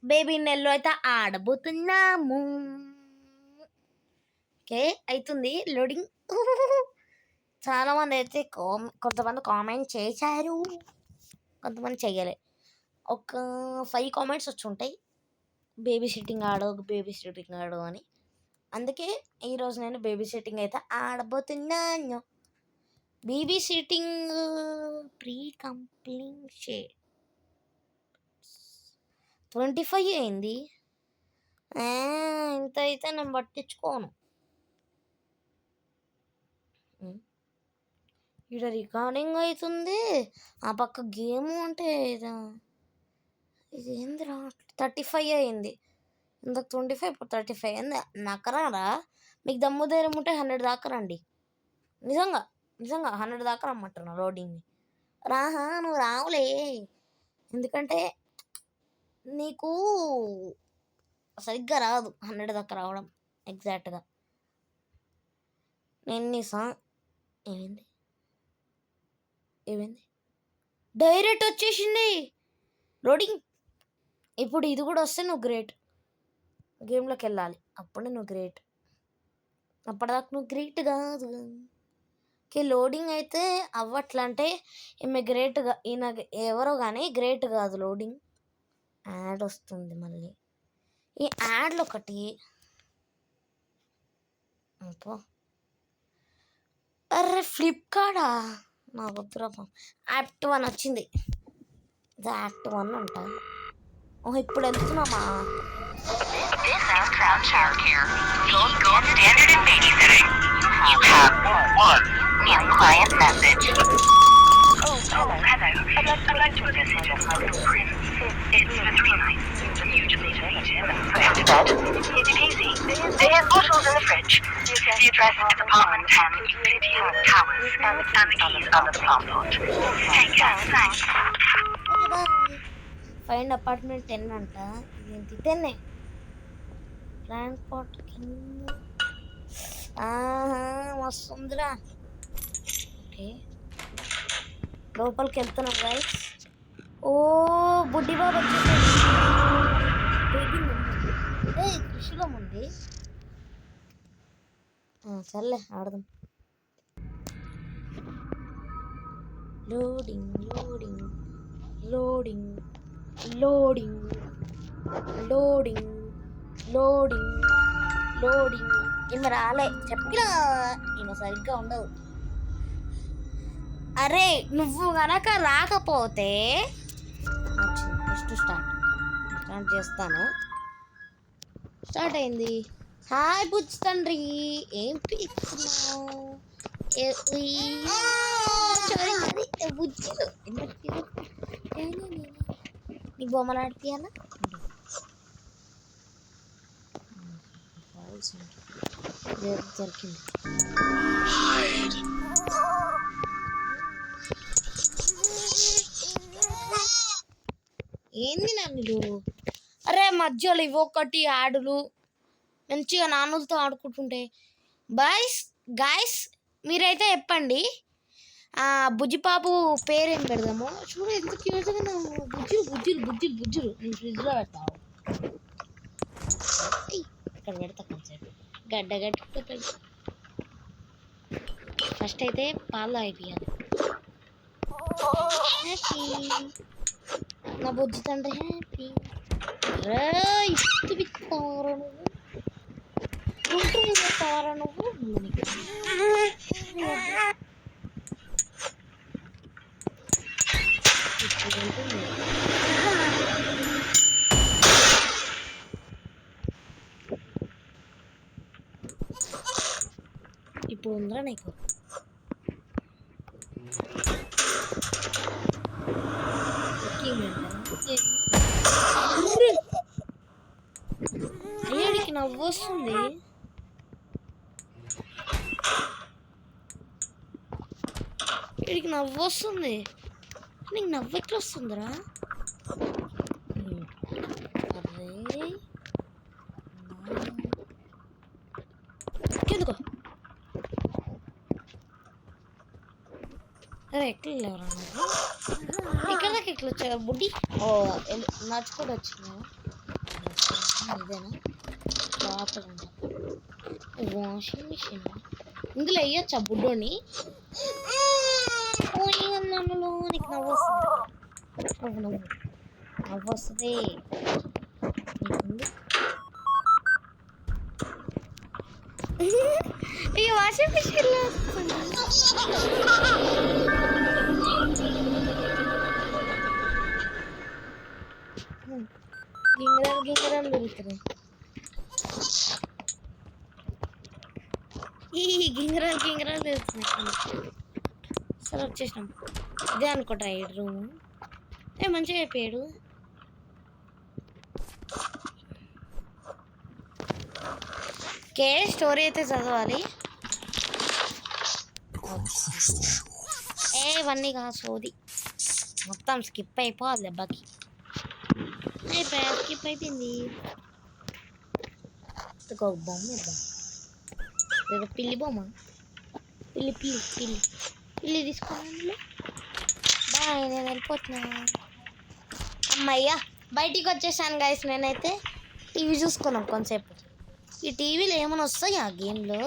Baby నెల్లో అయితే ఆడబోతున్నాము. Okay అవుతుంది loading. చాలామంది అయితే కొంతమంది కామెంట్ చేశారు, కొంతమంది చెయ్యలే. ఒక 5 కామెంట్స్ వచ్చి ఉంటాయి, బేబీ సిట్టింగ్ ఆడు అని. అందుకే ఈరోజు నేను బేబీ సిట్టింగ్ అయితే ఆడబోతున్నాను. బేబీ సిట్టింగ్ ప్రీ కంప్లీట్ 25 అయింది. ఇంత అయితే నేను పట్టించుకోను. ఇక్కడ రికార్డింగ్ అవుతుంది, ఆ పక్క గేమ్ అంటే ఇది ఏందిరా 35 అయింది. ఇందాక 25, ఇప్పుడు 35 అయింది. నక్కరారా? మీకు దమ్ము ధైర్యం ఉంటే 100 దాకా రండి. నిజంగా 100 దాకా రమ్మంటున్నా లోడింగ్ని. రాహా నువ్వు రావులే, ఎందుకంటే నీకు సరిగ్గా రాదు 100 దాకా రావడం ఎగ్జాక్ట్గా. నేను ఏమైంది డైరెక్ట్ వచ్చేసింది లోడింగ్. ఇప్పుడు ఇది కూడా వస్తే నువ్వు గ్రేట్. గేమ్లోకి వెళ్ళాలి, అప్పుడే నువ్వు గ్రేట్. అప్పటిదాకా నువ్వు గ్రేట్ కాదు. ఓకే లోడింగ్ అయితే అవ్వట్లంటే ఈమె గ్రేట్గా, ఈయన ఎవరో కానీ గ్రేట్ కాదు. లోడింగ్ యాడ్ వస్తుంది మళ్ళీ. ఈ యాడ్లో ఒకటి అరే ఫ్లిప్కార్టా, నాకు వద్దురా. యాక్ట్ 1 వచ్చింది, ఇది యాక్ట్ 1 అంట. ఓహో ఇప్పుడు వెళ్తున్నామా? They have bottles in the fridge. The address is apartment 10, Unity Towers, and the keys under the plant pot. Take care, thanks. Find apartment 10 అంట. ఇదేంటి 10 ప్లాంట్ పాట్ కింద వస్తుందిరా. ఓకే లోపలికి వెళ్తున్నాం గైస్. ఓ బుడ్డి బాబు వచ్చేసాడు. కృషిలో ఉంది. సర్లే ఆడదాం. Loading loading loading loading loading loading loading. ఈమె రాలే, చెప్పినా ఈమె సరిగ్గా ఉండదు. అరే నువ్వు గనక రాకపోతే ఫస్ట్ స్టార్ట్ చేస్తాను. స్టార్ట్ అయింది. హాయ్ బుజ్జి తండ్రి, ఏం పిలుస్తున్నావు? బుజ్జిలు నీ బొమ్మలు ఆడిపియాలా? దొరికింది. ఏంది నన్ను? అరే మధ్యలో ఇవొకటి ఆడులు మంచిగా నాన్నలతో ఆడుకుంటుంటే. గాయస్ మీరైతే చెప్పండి, బుజ్జిపాపు పేరేం పెడదాము? చూడు ఎంత క్యూట్గా బుజ్జులు. నేను ఫ్రిడ్జ్లో పెడతావు, ఇక్కడ పెడతా కొంచెం గడ్డగట్టుకుంటుంది. ఫస్ట్ అయితే పాలు అయిపోయాలి. హ్యాపీ నా బుజ్జి తండ్రి హ్యాపీ. ఇస్తావరా నువ్వు ఇప్పుడు ఉందిరా నీకు. అయ్యాడికి నవ్వు వస్తుంది. వీడికి నవ్వు వస్తుంది, నీకు నవ్వు ఎట్లా వస్తుందిరా? అరే ఎందుకో అరే ఎట్లా లేవరా నువ్వు? ఇక్కడ దాకా ఎట్లా వచ్చా బుడ్డి? నడుచుకుంటూ వచ్చిందా? ఇదేనా లోపల వాషింగ్ మిషన్ ఇందులో వేయచ్చా బుడ్డోని నన్నులో నీకు నవ్వు వస్తుంది నవ్వు వస్తుంది ఈ వాషింగ్ మిషన్లో గింగరాలు తిరుగుతున్నాయి ఈ గింగరాలు తిరుగుతున్నాయి సరే వచ్చేసినాం ఇదే అనుకుంటా ఈ రూమ్ మంచిగా అయిపోయాడు కే స్టోరీ అయితే చదవాలి ఇవన్నీ కాదు సోది మొత్తం స్కిప్ అయిపోవాలి దెబ్బకి స్కిప్ అయిపోయింది ఒక బొమ్మ ఇద్దాం లేదా పిల్లి బొమ్మ పిల్లి తీసుకోవాలి బాయ్ నేను వెళ్ళిపోతున్నా అమ్మయ్యా బయటికి వచ్చేసాను గైస్ నేనైతే టీవీ చూసుకున్నాం కొంతసేపు ఈ టీవీలో ఏమైనా వస్తాయి ఆ గేమ్లో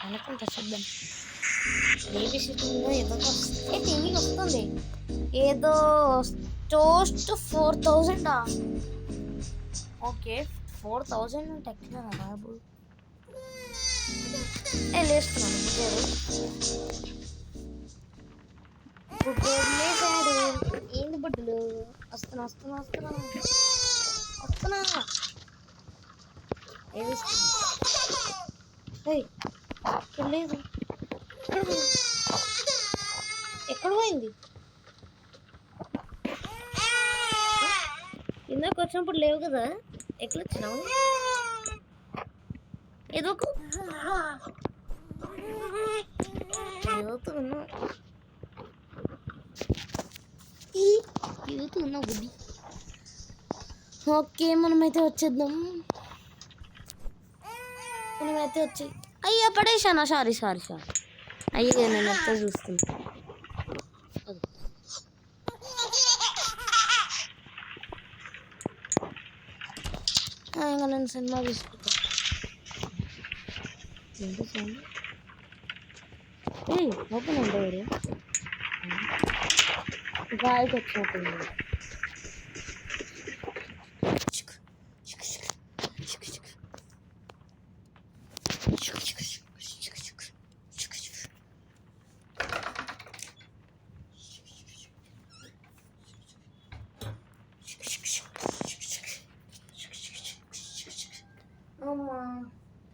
అనుకుంటా చూద్దాం బేబీ సిట్టింగ్లో ఏదో వస్తుంది టీవీకి వస్తుంది ఏదో టోస్ట్ 4000 ఓకే 4000 అంటే ఎక్కడ బాబు లేస్తున్నాను బుడ్డోడు లేసాడు ఏంది బుడ్డలు వస్తున్నా లేదు ఎక్కడ పోయింది ఇందాక వచ్చినప్పుడు లేవు కదా ఎక్కడ వచ్చినావు ఏదో ఉన్నా బుద్ధి ఓకే మనమైతే వచ్చేద్దాం వచ్చి అయ్యా పడేసానా సారీ అయ్యా నేను అత్త చూస్తున్నా ఇంకా నేను సినిమా తీసుకుంటా ఓపెన్ ఉండేవారు గాయకు వచ్చినట్టుంది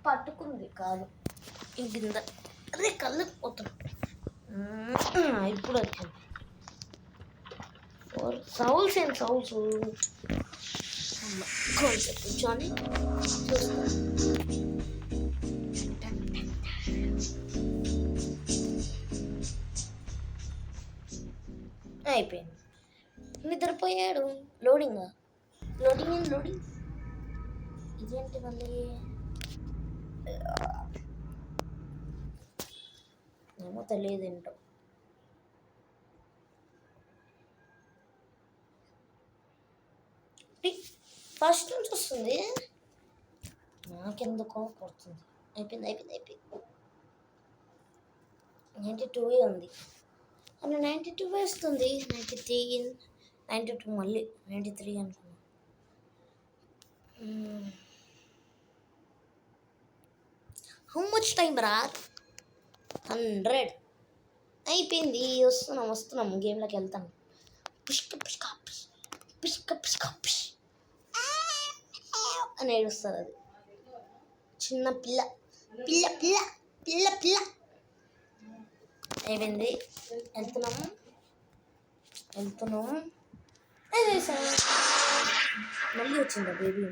పట్టుకుంది కాదు ఈ కింద అదే కళ్ళు పోతున్నా ఇప్పుడు వచ్చింది సౌల్స్ కొంచెం కూర్చొని అయిపోయింది నిద్రపోయాడు లోడింగ్ ఇదేంటి మళ్ళీ ఏమో తెలియదు ఏంటో ఫస్ట్ నుంచి వస్తుంది నాకెందుకో పడుతుంది అయిపోయింది 92 ఉంది అలా 92 వేస్తుంది 92 మళ్ళీ 93 అనుకున్నా హౌ మచ్ టైం రా 100 అయిపోయింది వస్తున్నాం గేమ్లోకి వెళ్తాను అని ఏడుస్తారు అది చిన్న పిల్ల అయిపోయింది వెళ్తున్నాము మళ్ళీ వచ్చిందా బేబీ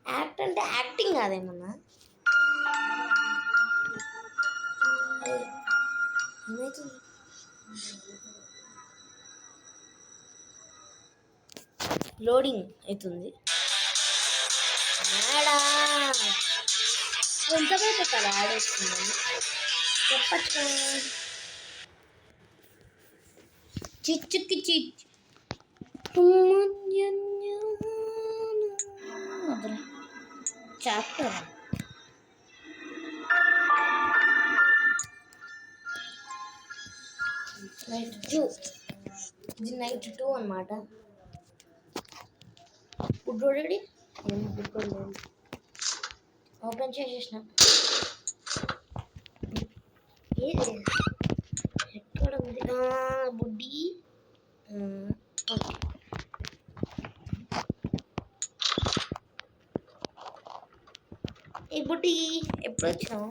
యాక్ట్ అంటే యాక్టింగ్ కాదేమన్నా ఏమవుతుంది లోడింగ్ అవుతుంది ఎంతవరకు కదా ఆడేస్తుందని చెప్పచ్చు చిచ్చుకి చాప్టర్ నైట్ 2. ఇది నైట్ 2 అన్నమాట. గుడ్డోడి ఓపెన్ చేసేసిన. ఏది ఎక్కడ ఉంది? బుడ్డి. ఓకే. ఈ బుడ్డి ఎప్పుడు వచ్చినావు?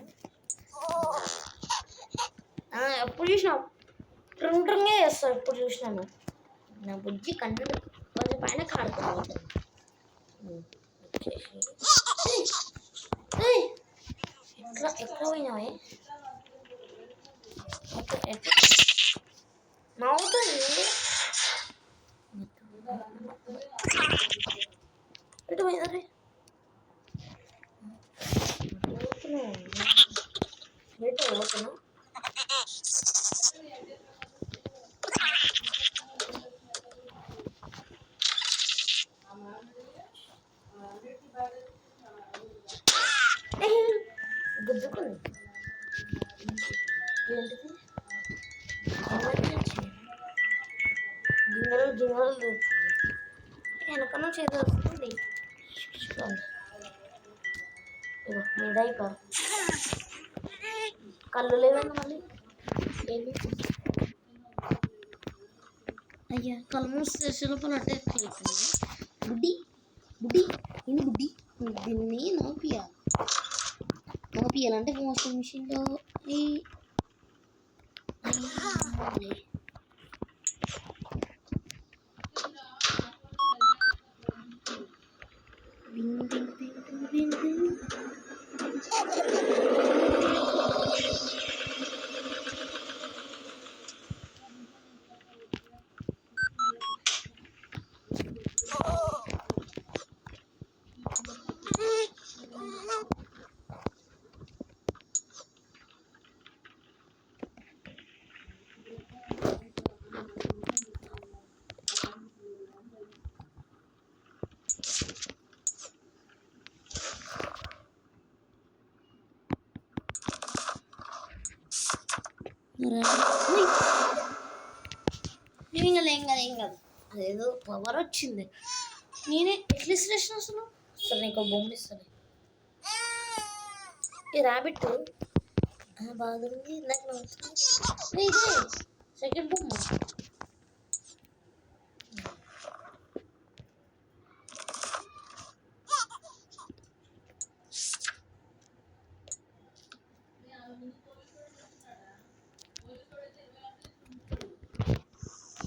ఎప్పుడు చూసినావు? ట్రింగే చేస్తావు ఎప్పుడు చూసినాను. నా బుజ్జి కన్ను కొంచెం పైన కాడుతుంది. ఎట్లా పోయినావే? నవ్వుతుంది. ఎటు పోయినా రే? ఎటు పోతున్నా? గుద్దుకుంది. ఏంటిది? గింగలు తెస్తుంది. వెనకన చేస్తుంది. మీ డైపర్ కళ్ళు లేవండి మళ్ళీ. ఏంటి? అయ్యా కళ్ళు మూస్తే లోపల అట్టే బుడ్డి బుడ్డి ఇది బుడ్డి. దీన్ని నోపియాలంటే వాషింగ్ మిషన్లో ఏం కాదు. అదేదో పవర్ వచ్చింది. నేనే ఎట్లా ఇస్తా అసలు. సరే నీకు బొమ్మ ఇస్తాను. ఈ ర్యాబిట్ బాగుంది. నాకు ఇదే సెకండ్ బొమ్మ.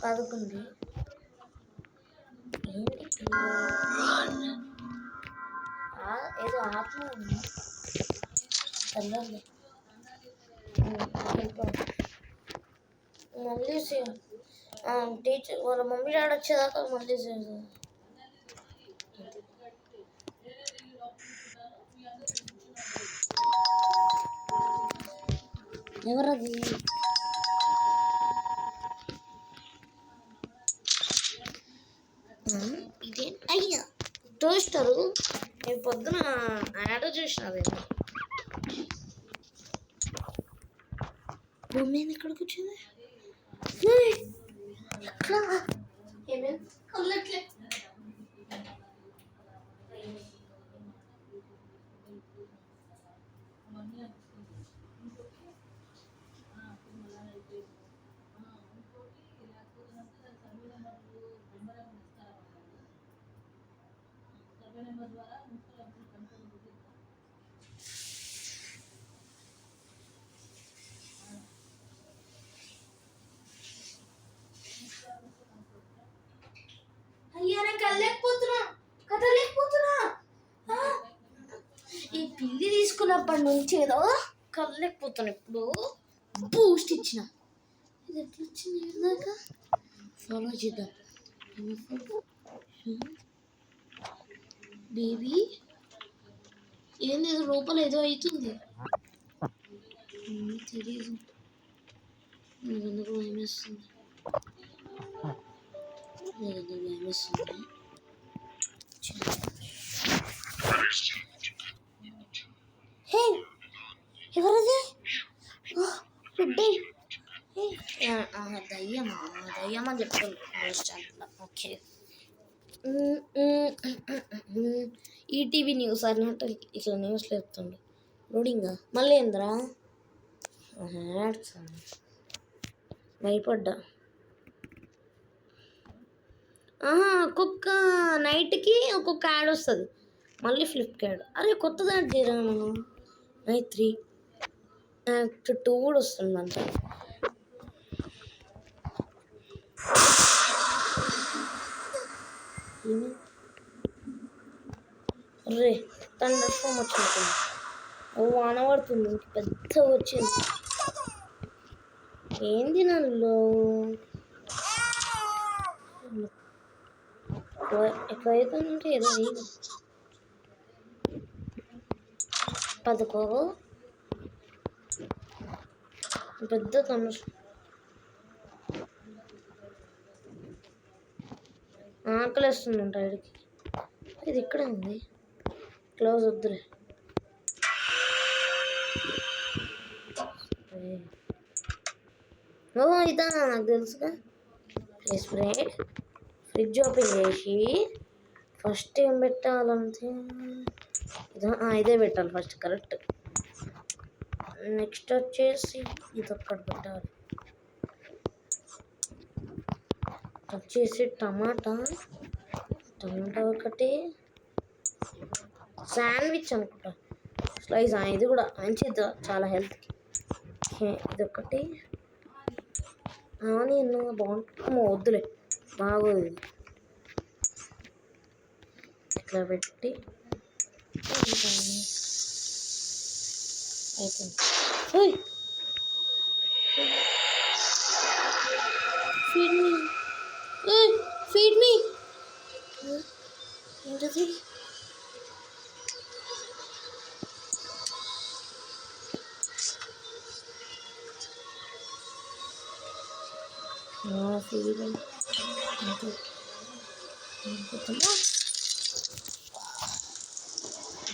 పదుకుంది. ఏదో ఆత్మ ఉంది. మళ్ళీ టీచర్ వాళ్ళ మమ్మీ డాడీ వచ్చేదాకా మళ్ళీ ఎవరది? ఇదే అయ్యా టోస్టరు. నేను పొద్దున యాడ్ చూసిన. అదేమో బొమ్మ ఎక్కడికి వచ్చింది? ఏమేమి కళ్ళట్లే. అయ్యా నేను కదలేకపోతున్నా. ఈ పిల్లి తీసుకున్నప్పటి నుంచి ఏదో కదలేకపోతున్నా. ఇప్పుడు బూస్ట్ ఇచ్చిన. ఇది ఎట్లా వచ్చింది? ఏదాకా ఫాలో చేద్దాం. బేబీ ఏంది లోపల ఏదో అవుతుంది. తెలియదు. నాకు భయమేస్తుంది. భయమేస్తుంది. దయ్యం దయ్యం అని చెప్తుంది ఓకే. ఈటీవీ న్యూస్ అన్నట్టు ఇట్లా న్యూస్లో చెప్తుండు. లోడింగా మళ్ళీ ఏంద్రా భయపడ్డా. ఒక్కొక్క నైట్కి ఒక్కొక్క యాడ్ వస్తుంది. మళ్ళీ ఫ్లిప్కార్ట్ అరే కొత్తది యాడ్ చేయరా నేను నైట్ 3 యాక్ట్ 2 కూడా వస్తుందంట. రే థండర్ స్టార్మ్ వచ్చినట్టుంది. వాన పడుతుంది పెద్ద వచ్చింది. ఏంది నన్ను ఎట్లా అవుతుందంటే ఏదో పదకో పెద్ద థండర్ ఆకలి వేస్తుందంట ఇడికి. ఇది ఇక్కడే ఉంది. క్లోజ్ వద్దులే. ఇదా నాకు తెలుసుగా. స్ప్రేడ్ ఫ్రిడ్జ్ ఓపెన్ చేసి ఫస్ట్ ఏం పెట్టాలంటే ఇదే పెట్టాలి ఫస్ట్. కరెక్ట్. నెక్స్ట్ వచ్చేసి ఇది ఒక్కటి పెట్టాలి. వచ్చేసి టమాటా ఒకటి. శాండ్విచ్ అనుకుంటా స్లైస్. ఇది కూడా మంచిది చాలా హెల్త్కి. ఇదొకటి. ఆనియన్ బాగుంటుంది. వద్దులే బాగోదు ఇది. ఇట్లా పెట్టి అయిపోయింది. ఫీడ్ మీ ఏంటది?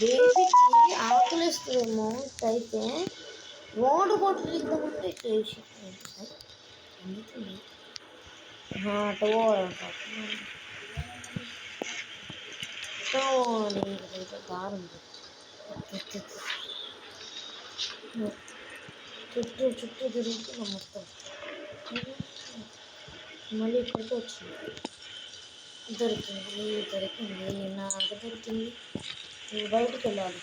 బేబీకి ఆకలిస్తుందేమో అయితే వాటర్ బాటిల్ ఇద్దామంటే చేసి అందుతుంది. కారం చుట్టూ తిరుగుతుంది మొత్తం. మళ్ళీ ఇక్కడికి వచ్చింది. దొరికింది నాకు దొరికింది. బయటికి వెళ్ళాలి.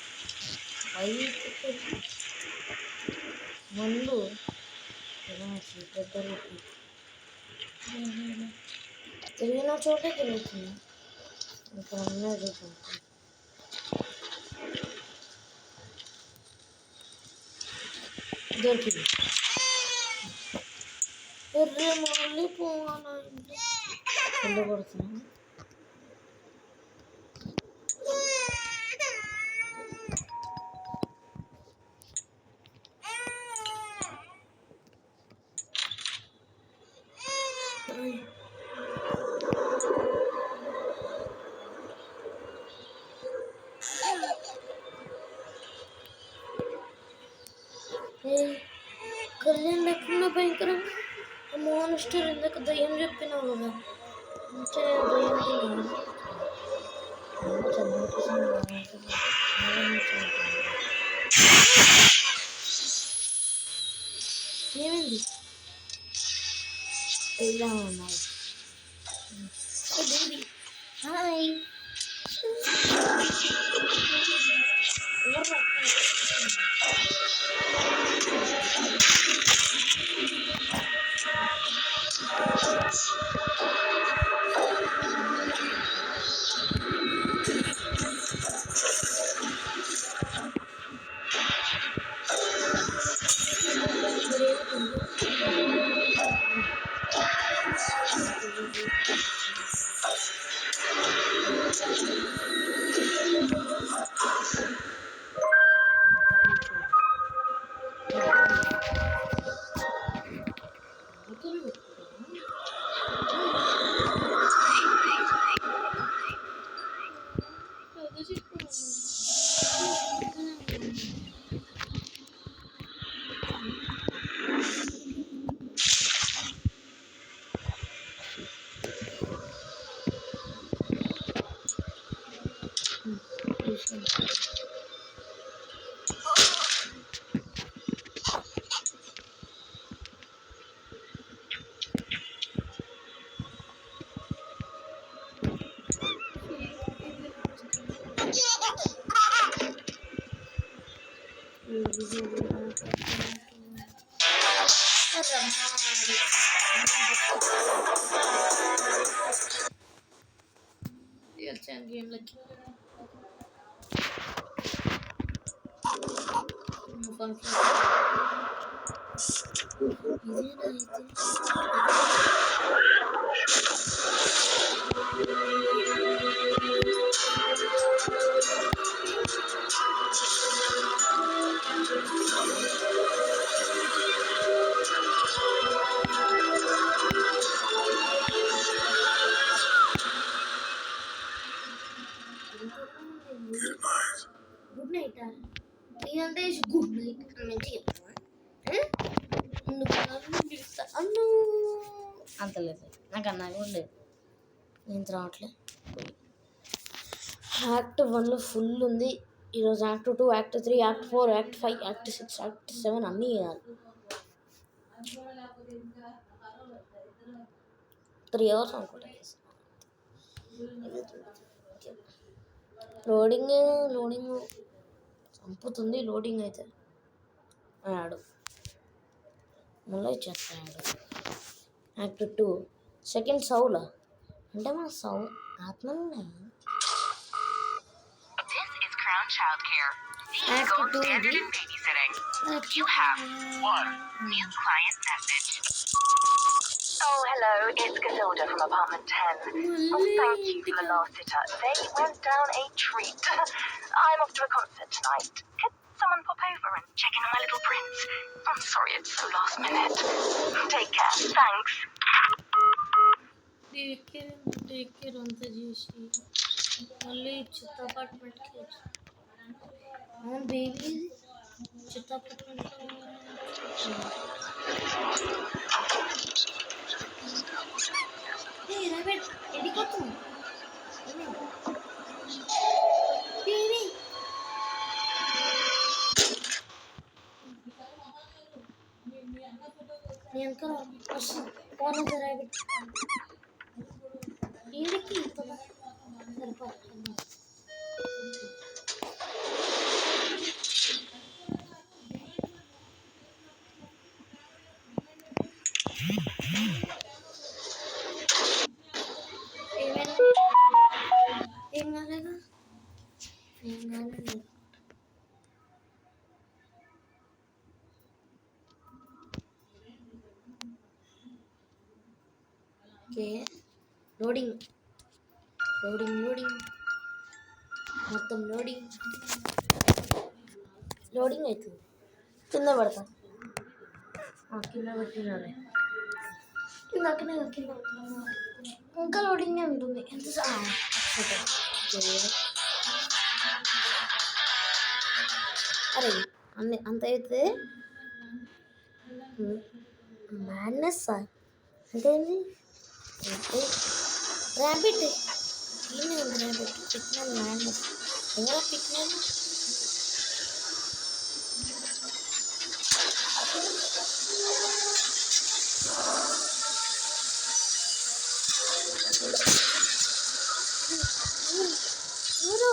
మందు తిరిగిన చోటే తిరుగుతుంది. ఇక్కడ ఉన్నది దొరికింది. మళ్ళీ పోవాలంటే వెళ్ళబడుతున్నాను. కళ్యాణ్ లేకుండా భయంకరంగా మోనస్టర్ ఎందుకు దయ్యం చెప్పినావు కదా. ఏమైంది? ఇలా ఉన్నాయి. హాయ్ వచ్చాను గేమ్లకి ఇదేనా అయితే గుడ్ నైట్ అంటే గుడ్ నైట్ అని మంచి చెప్తావా అన్ను అంత లేదు నాకు అన్నాగా ఉండేది నేను రావట్లే యాక్ట్ 1లో ఫుల్ ఉంది ఈరోజు act 2 act 3 act 4 act 5 act 6 act 7 అన్నీ చేయాలి 3 అవర్స్ అనుకుంటా లోడింగ్ చంపుతుంది లోడింగ్ అయితే ఆడు మళ్ళీ ఇచ్చేస్తాడు యాక్ట్ 2 సెకండ్ సౌలా అంటే మా సౌ ఆత్మ Childcare. Gold standard in babysitting. You have one new client message. Oh, hello. It's Gazilda from apartment 10. Oh, thank you for the last sitter. They went down a treat. I'm off to a concert tonight. Could someone pop over and check in on my little prince? I'm sorry it's so last minute. Take care. Thanks. Take care అంతా చేసి మళ్ళీ చిత్త అపార్ట్మెంట్కి అవును baby చిత్త అపార్ట్మెంట్లో ఎడికొస్తుంది baby నేను వస్తాను phone rabbit ఏడికి సరిపోతుంది ఏం కాలేదు ఓకే లోడింగ్ మొత్తం లోడింగ్ అవుతుంది కింద పడతా కింద పెట్టినానే కింద ఇంకా లోడింగే ఉంటుంది ఎంత అరే అంత అయితే మ్యాడ్నెస్ అంటే ర్యాబిట్ ఈయన ఉంది ర్యాబిట్ పిక్నాను మ్యాడ్నెస్ ఎవరా పిక్నాను ఎవరు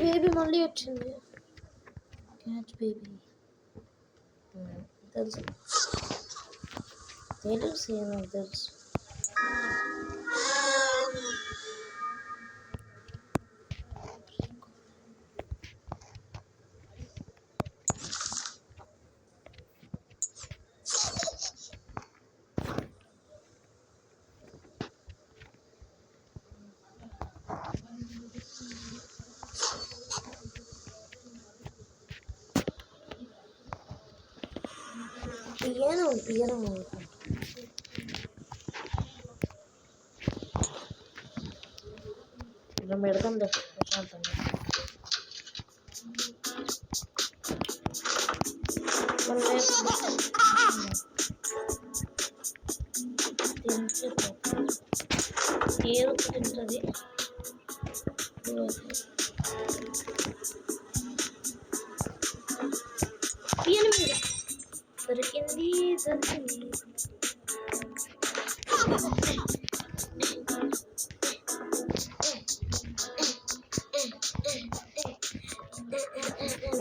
బేబీ మళ్ళీ వచ్చింది క్యాచ్ బేబీ తెలుసు నాకు తెలుసు పియానో ఇలా పెడతాం ప్రశాంతంగా ఏదో తింటుంది దొరికింది దొరికింది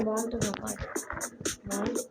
బాగుంటుంది ఆ పాట బాగుంది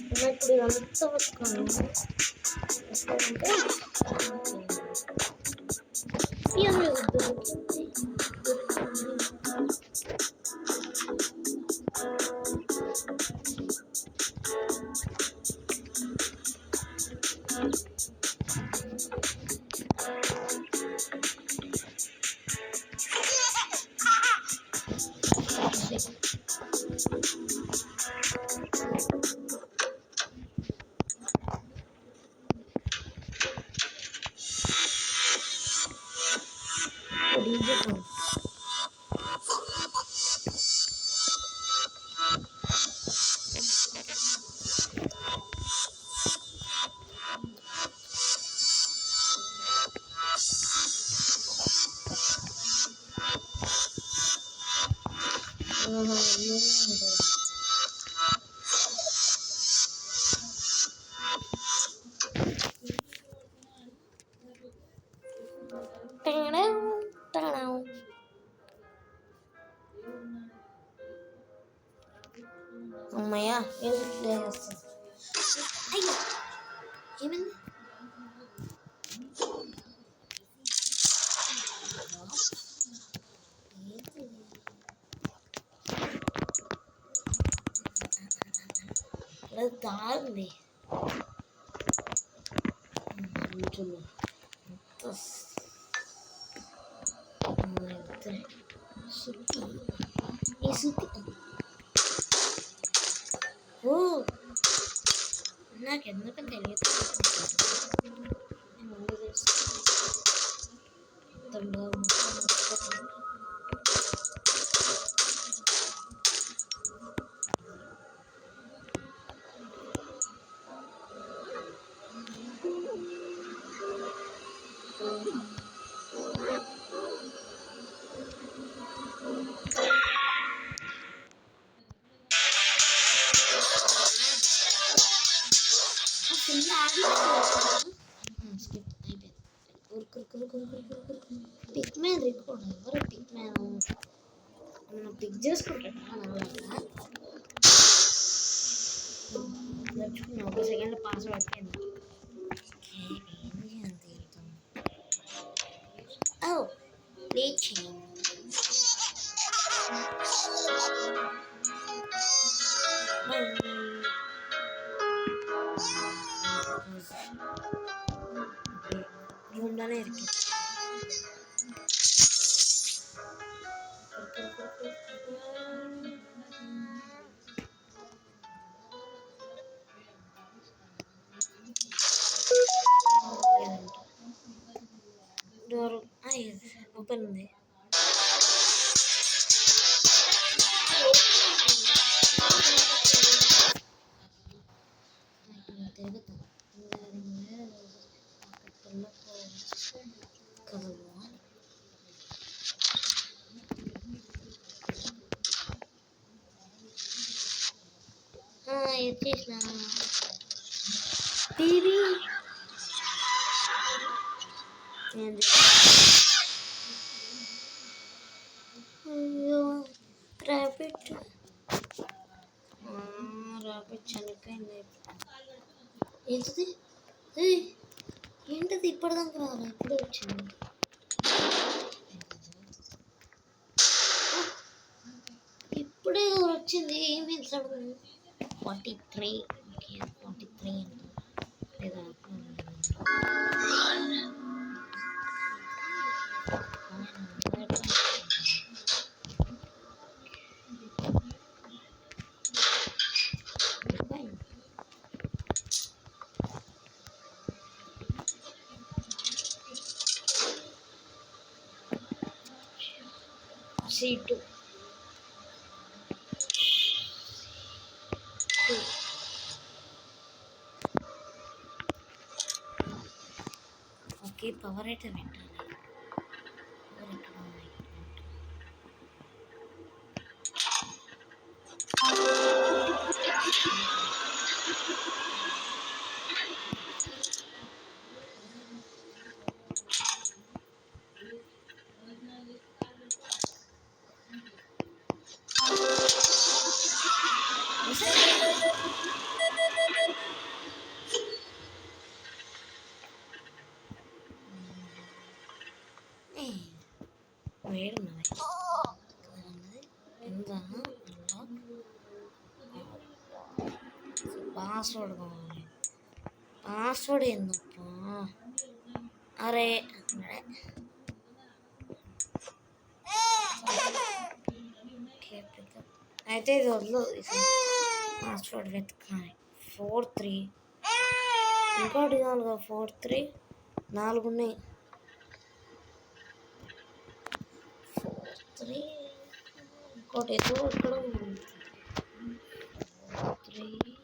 ఇప్పుడు ఇదంతా పట్టుకోను వస్తానంటే దొరికింది డీజే సాంగ్ అమ్మయ్యా మ్యూజిక్ ప్లే చేస్తుంది అయ్యో ఏమైంది అది దారుంది ఓ నాకెందుకు తెలియదు పిక్ మ్యాన్ రికార్డ్ ఎవరు పిక్ మ్యాన్ మనం పిక్ చేసుకుంటాను ఒక సెకండ్ పాస్వర్డ్ అయిపోయింది ఓ ప్లీజ్ ரூம்லானே இருக்கு డోర్ ఓపెన్ ఉంది ఎత్తేసిన టీవీ అయ్యో ర్యాబిట్ ర్యాబిట్ చనిపోయింది ఏంటిది ఏంటిది ఇప్పటిదాకా రాదు ఇప్పుడే వచ్చింది ఇప్పుడే వచ్చింది ఏమి 43 43 లేదా C2 ఓకే పవర్ అయితే పెట్టాలి పవర్ ఎక్కడ ఉన్నాయి వేడున్నది ఎంత పాస్వర్డ్ కావాలి పాస్వర్డ్ ఏందప్పా అరే అయితే ఇది వద్దు పాస్వర్డ్ వెతకాలి 43 ఇంకోటి కావాలిగా 43 4 ఉన్నాయి 43 ఇంకోటి ఏదో ఇక్కడ 43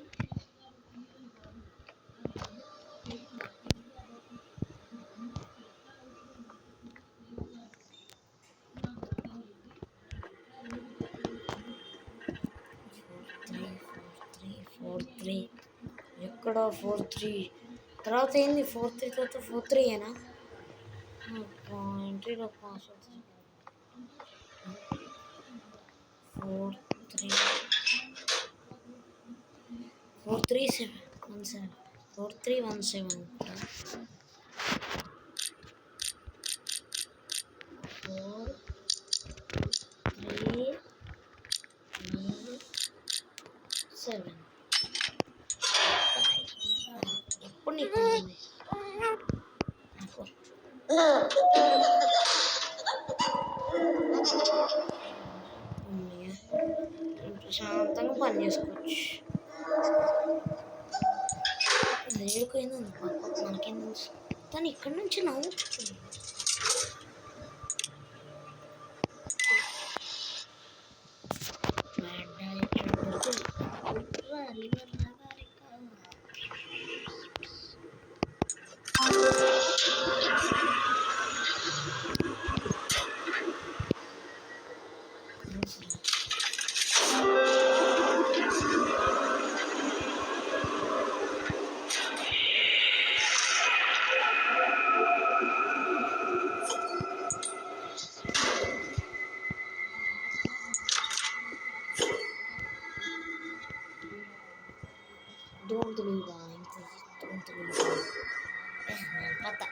43 ఎక్కడ 43 తర్వాత ఏంది 43 తర్వాత 43 ఏనా ఎంట్రీలో పాస్వర్డ్ 4317 4317 4317 ఎప్పుడు నీకు ప్రశాంతంగా పని చేసుకోవచ్చు ఏడుకోయింది మనకేం తెలుసు తను ఇక్కడి నుంచి నవ్వుతుంది Don't leave don't leave pata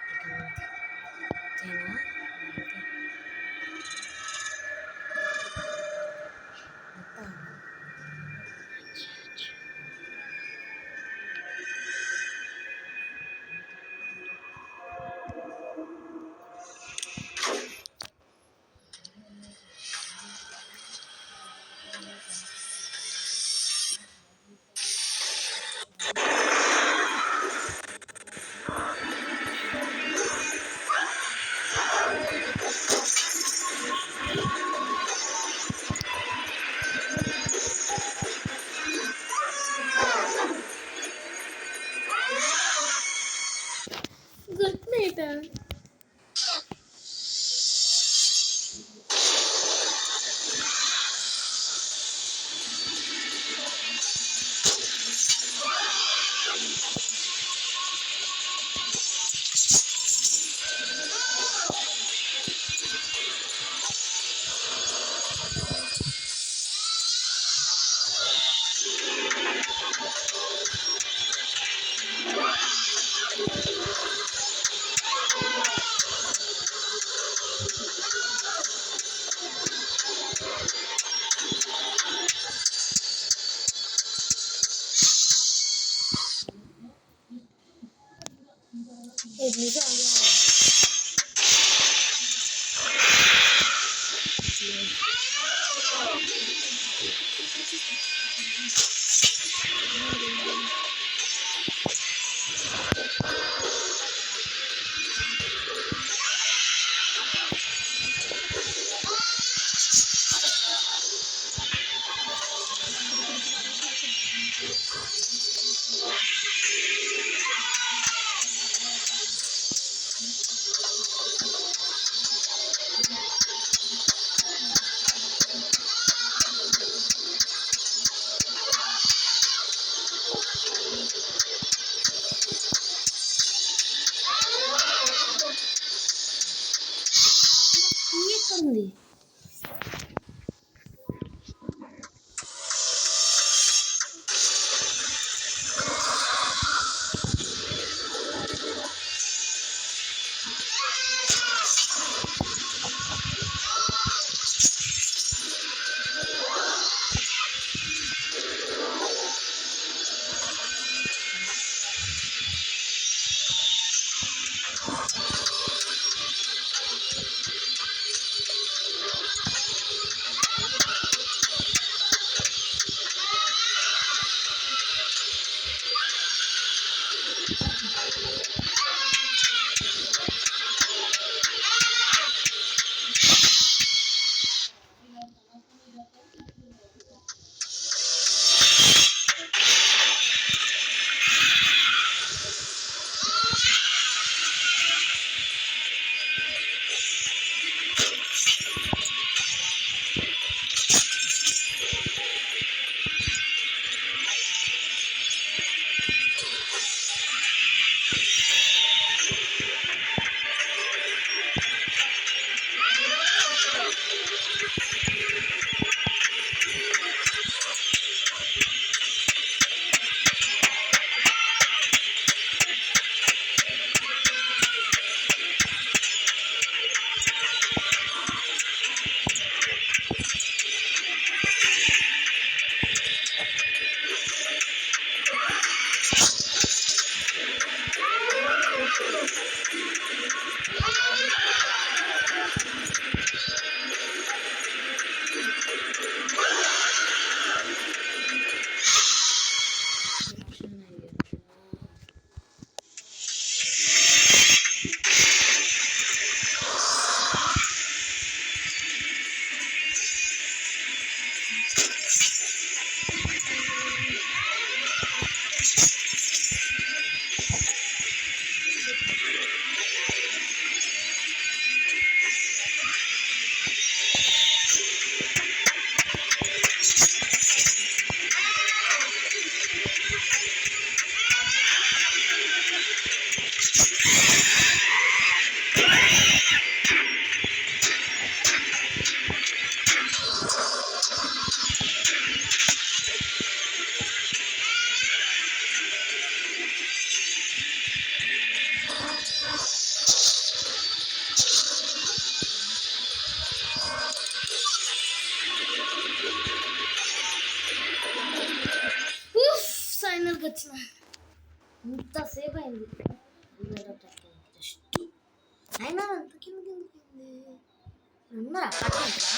good later. నిజం ఉంది. ఫైనల్కి వచ్చిన ఇంతసేపు అయింది. జస్ట్ అయినా అంత కిందకి అందరు అపార్ట్మెంట్లా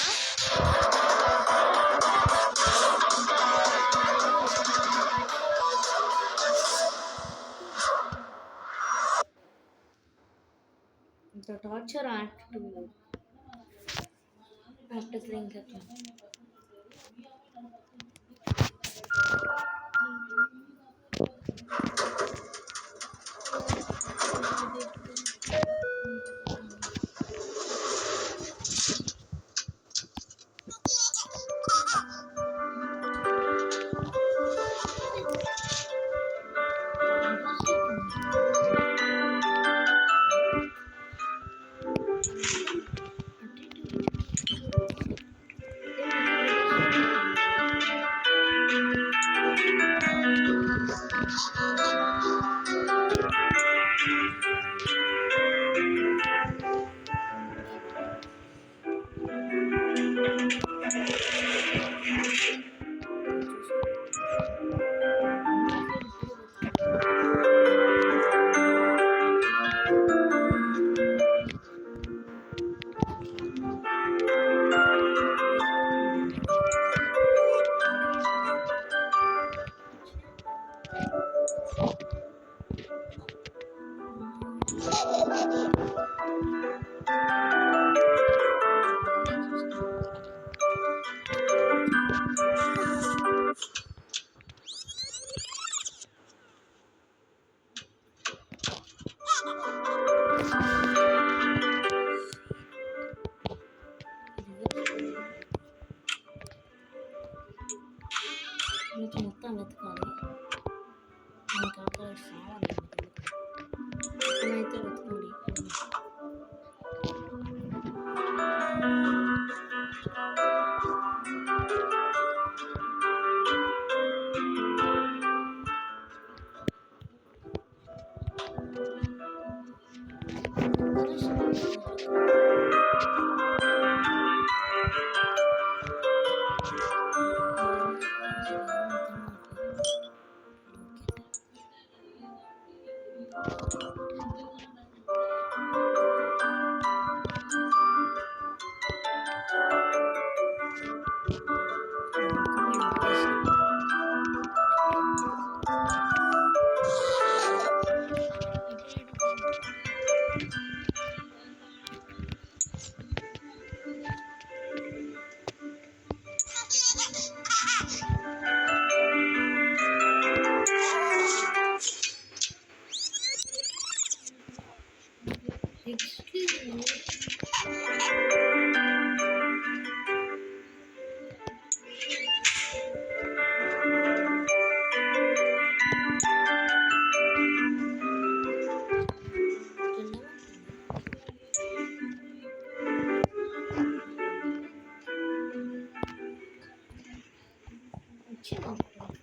ఇంత టార్చర్ యాక్ట్ ఇంకా ఇంకా అక్కడ సావాలి అయితే బతకాలి.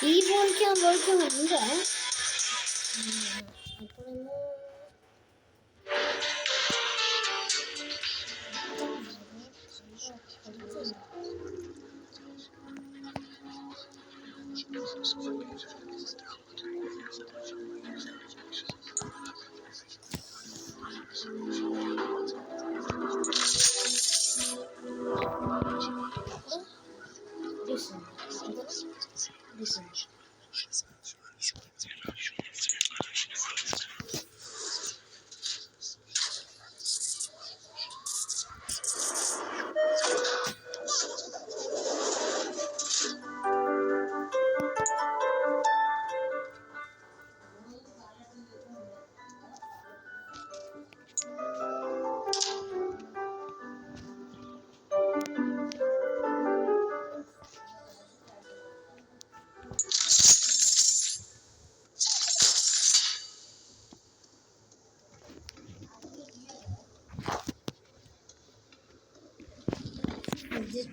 ఈ ఫోన్కి ఆ ఫోన్కి ఉందా అప్పుడేమో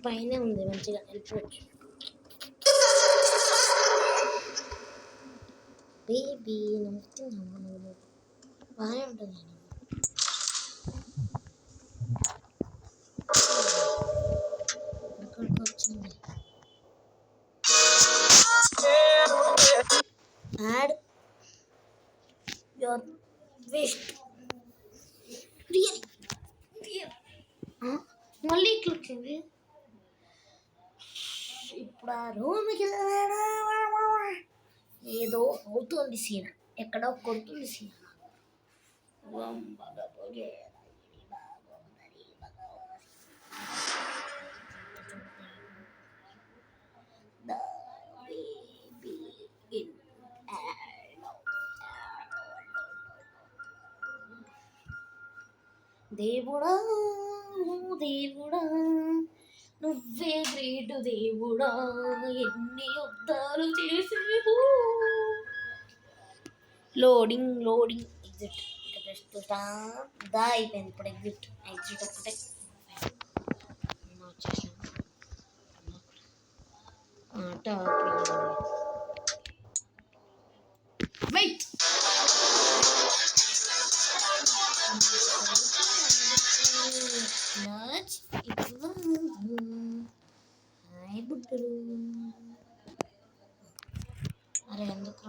పైన ఉంది మంచిగా వెళ్ళిపోవచ్చు బేబీ నమ్ముతున్నావా నువ్వు బాగానే ఉంటుంది మళ్ళీ ఇట్లా వచ్చింది. ఇప్పుడు ఆ రూమ్కి ఏదో అవుతుంది సీన్, ఎక్కడో కొడుతుంది సీన్. దేవుడా దేవుడా నువ్వే గ్రేటు దేవుడా, ఎన్ని యుద్ధాలు చేసేవు. Loading exit. ఇంకా జస్ట్ దా అయిపోయింది. ఇప్పుడు ఎగ్జిట్ ఒకటే వచ్చేసాను. వెయిట్ హాయ్ బుడ్డలు. అరే ఎందుకు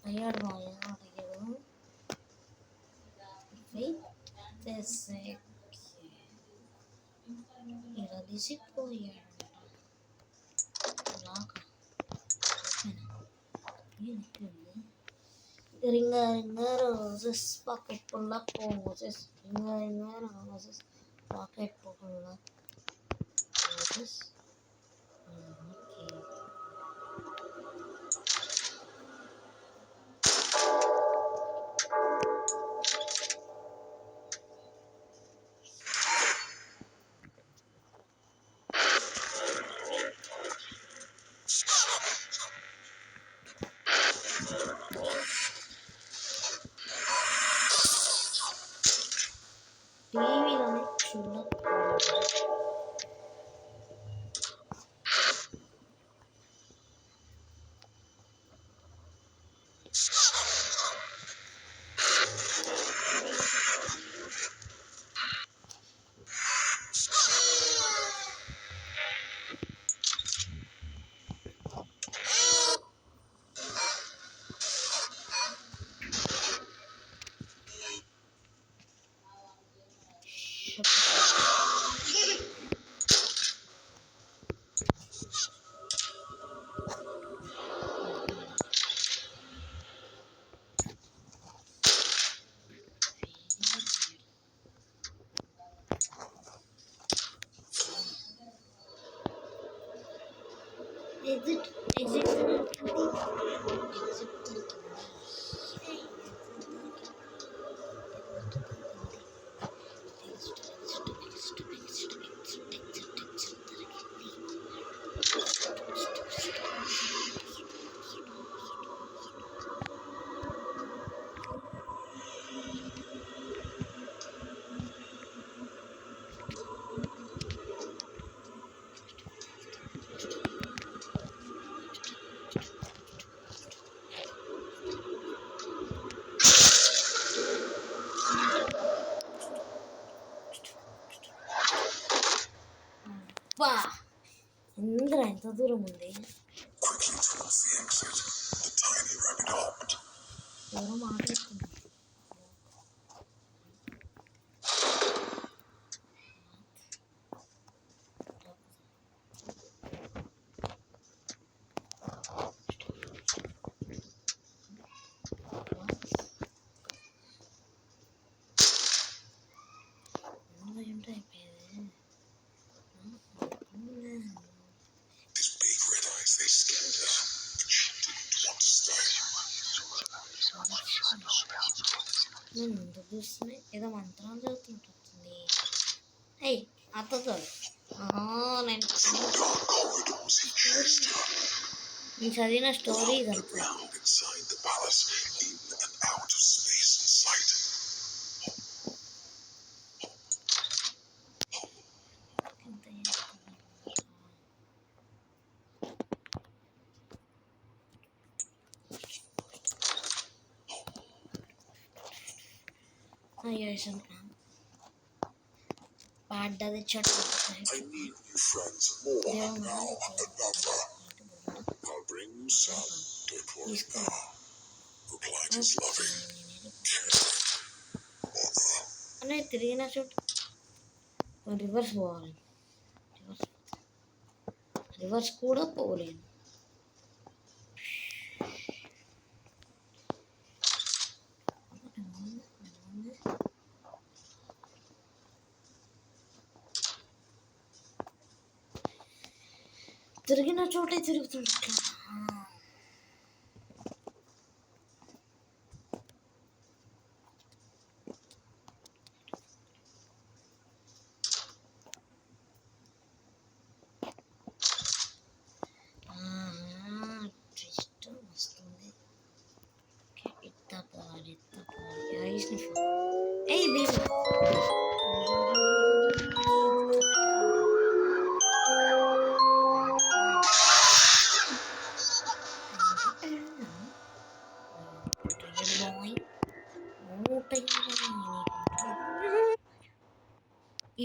అయ్యాడు అడిగాడు. ఇలా తీసిపోయాడు. Ringa roses, pocket full of roses. Ringa roses, pocket full of roses. టీవీలోనే చూడకూడదు. Exit. వా ఇంద్ర ఎంత దూరం ఉంది. ఎవరో మాట్లాడుతుంది. నేను ముందు చూస్తున్నాయి ఏదో మంత్రాలు చదువుతుంటుంది. అయ్యి అత్తతో నేను చదివిన స్టోరీ ఇదంతా. పాడ్డది చెట్టు అనే తిరిగిన చుట్టూ రివర్స్ పోవాలి. రివర్స్ కూడా పోలేను. తిరిగిన చోటే తిరుగుతుంటా. ట్విస్ట్ వస్తుంది. ఎత్తపాలి. ఏయ్ బేబీ,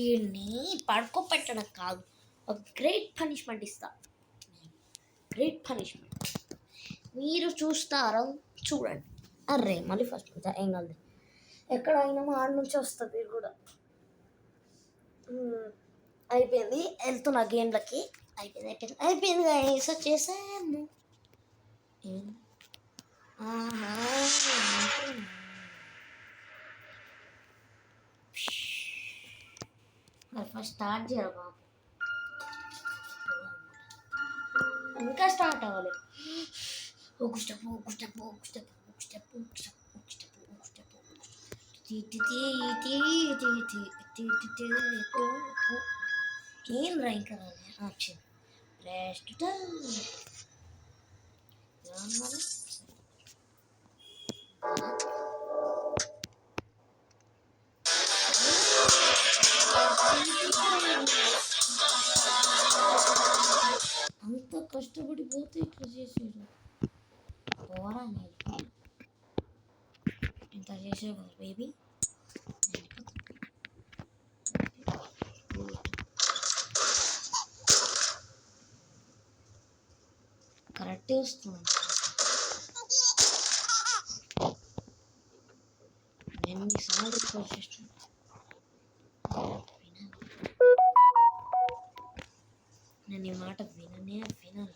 ఈయన్ని పడుకోపెట్టడం కాదు, ఒక గ్రేట్ పనిష్మెంట్ ఇస్తా. గ్రేట్ పనిష్మెంట్ మీరు చూస్తారా? చూడండి. అర్రే మళ్ళీ ఫస్ట్ ఏం కాదు, ఎక్కడ అయినా ఆడ నుంచి వస్తుంది ఇది కూడా. అయిపోయింది, వెళ్తున్నా గేమ్లకి. అయిపోయింది గైస్, వచ్చేసాను. ఫస్ట్ స్టార్ట్ చేయాలి బాబు, ఇంకా స్టార్ట్ అవ్వాలి. ఒక స్టెప్ ఏం ర్యాంక్ రాలి ఆప్షన్ రెస్ట్ అంత కష్టపడిపోతే ఇట్లా చేసాడు. పోరా ఇంత చేసావు బేబీ. కరెక్టే వస్తుంది. ఎన్నిసార్లు రికార్డ్ చేస్తున్నా, నేను ఈ మాట వినను.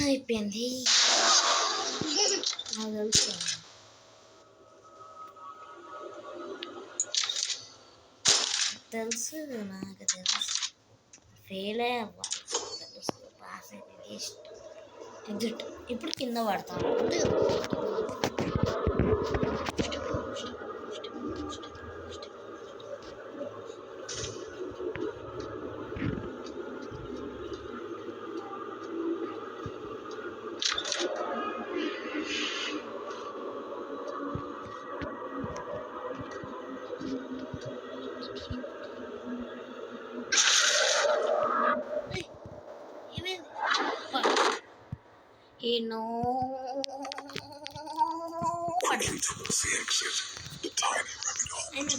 అయిపోయింది. తెలుసు నాకు తెలుసు, ఫెయిల్ అవ్వాలి తెలుసు, పాస్ అయితే ఇష్టం. ఎగ్జిట్. ఇప్పుడు కింద పడతాను. No.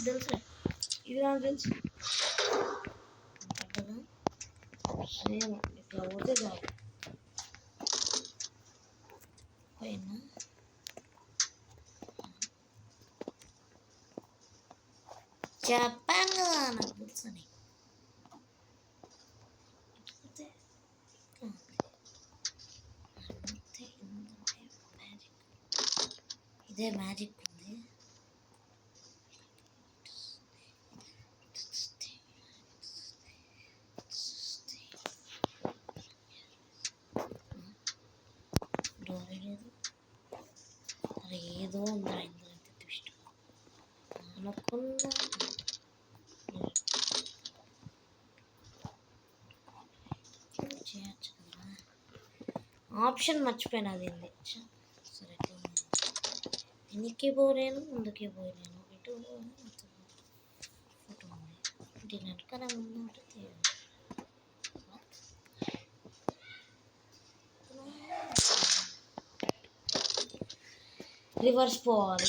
తెలుసు, ఇది నాకు తెలుసు. ఇట్లా పోతే చాలు. పోయినా చెప్పాను కదా నాకు తెలుసు అని. ఇదే మ్యాజిక్ ఉంది. డోర్ లేదు, అది ఏదో ఉందా ఇందులో ట్విస్ట్ అనుకున్నా. చేయొచ్చు కదా, ఆప్షన్ మర్చిపోయినా అది. సరే వెనక్కి పోలేను ముందుకి పోలేను ఇటు ఫోటో ఉంది దీని వెనకాల ముందు తీయాలి రివర్స్ పోవాలి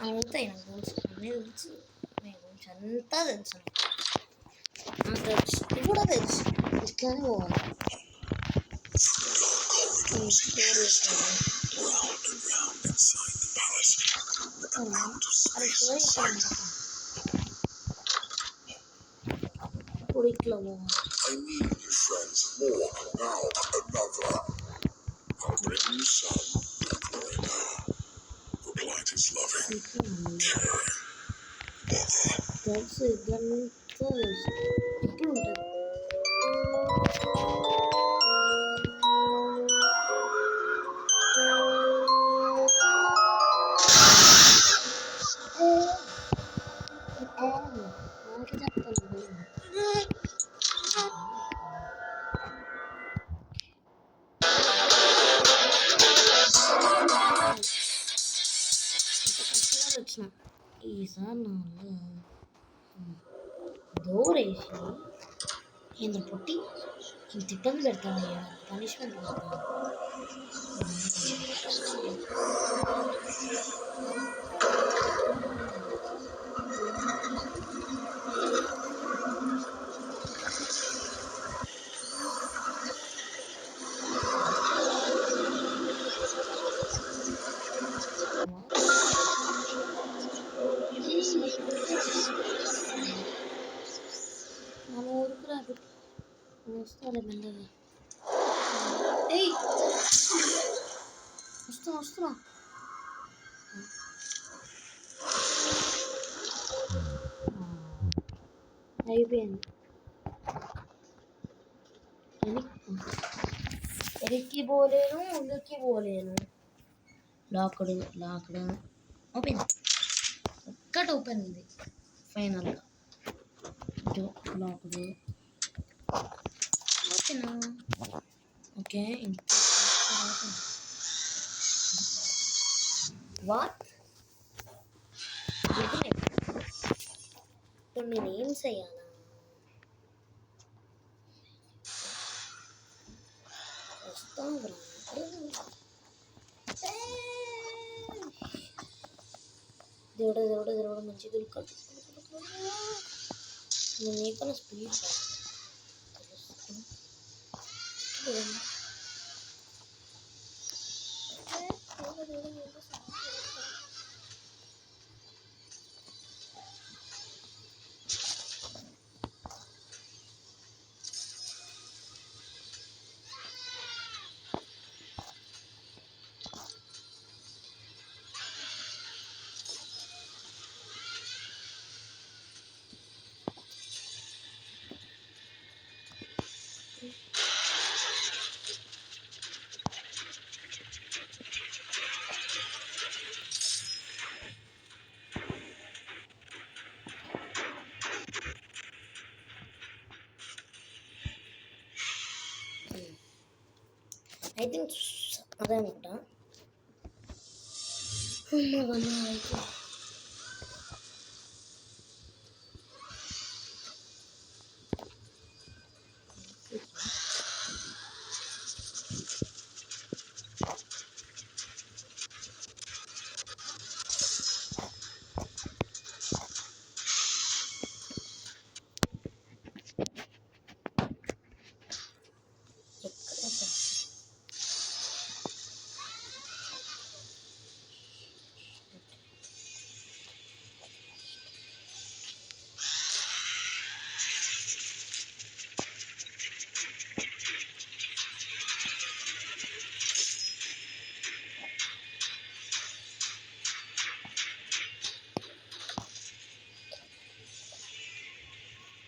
అవుతాయి నాకు తెలుసు అన్నీ తెలుసు మీ గురించి అంతా తెలుసు నాకు తెలుసు ఇది కూడా తెలుసు ఇట్లానే పోవాలి ఇప్పుడు ఇట్లా పోవాలి I need new friends more now another. I'll bring you some foreigner. The blight is loving, caring, తెలుసు ఇదంతా తెలుసు ఎప్పుడు ఉంటుంది నాకు చెప్తాను వచ్చిన ఈసారి నా దూరేసి ఏందో పుట్టి ఇంత ఇబ్బంది పెడతాను పనిష్మెంట్ పెడతాను మన ఊరికి రాదు వస్తాలే మెల్లగా ఏయ్ వస్తున్నా అయిపోయింది ఎరికి పోలేను ముందుకి పోలేను లాక్డ్ ఓపెన్ ఒక్కటి ఓపెన్ ఉంది ఫైనల్గా లాక్డ్ ఓపెన్ ఓకే వాట్ ఇప్పుడు నేను ఏం చేయాలా వస్తాను దేవుడు మంచిగా దొరకదు నేను నీకన్నా స్పీడ్ ఐ థింక్ అదే అనుకుంటా అయితే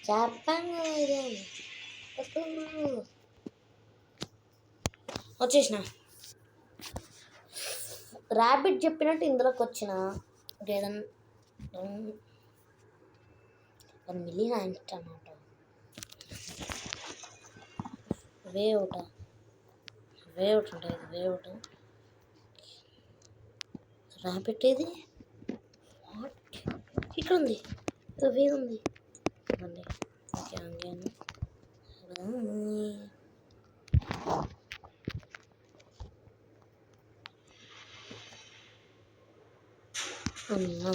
చెప్పాను వచ్చేసిన ర్యాబిట్ చెప్పినట్టు ఇందులోకి వచ్చిన 1 మిలియన్ అన్నమాట వే ఒకట వేవుట్ ఉంటుంది ఇది వేవుట్ ర్యాబిట్ ఇది వాట్ ఇక్కడ ఉంది వే ఉంది మళ్ళీ ఓకే అంగేను అమ్మా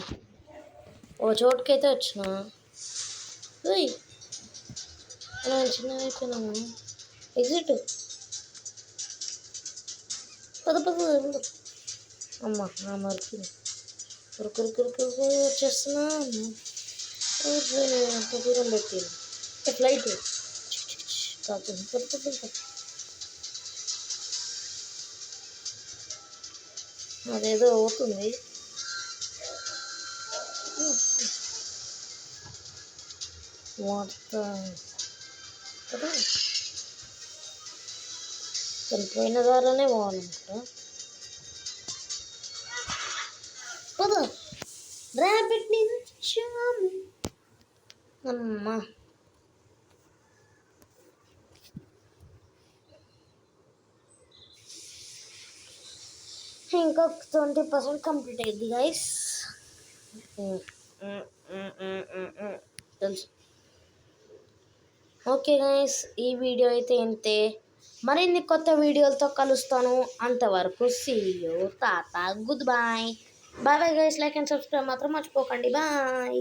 ఓ చోటుకైతే వచ్చిన అలా చిన్న అయిపోయినాము ఎగ్జిట్ పద అమ్మ నా మరికి కురుకురు వచ్చేస్తున్నా అంత దూరం పెట్టింది ఫ్లైట్ కాదు అదేదో అవుతుంది కదా చనిపోయిన ద్వారానే పోవాలనుకుంటా పద ర్యాబిట్ నించాము అమ్మా ఇంకొక 20% కంప్లీట్ అయింది గైస్ తెలుసు ఓకే గైస్ ఈ వీడియో అయితే ఇంతే మరిన్ని కొత్త వీడియోలతో కలుస్తాను అంతవరకు సీ యూ టాటా goodbye bye guys like and subscribe మాత్రం మర్చిపోకండి బాయ్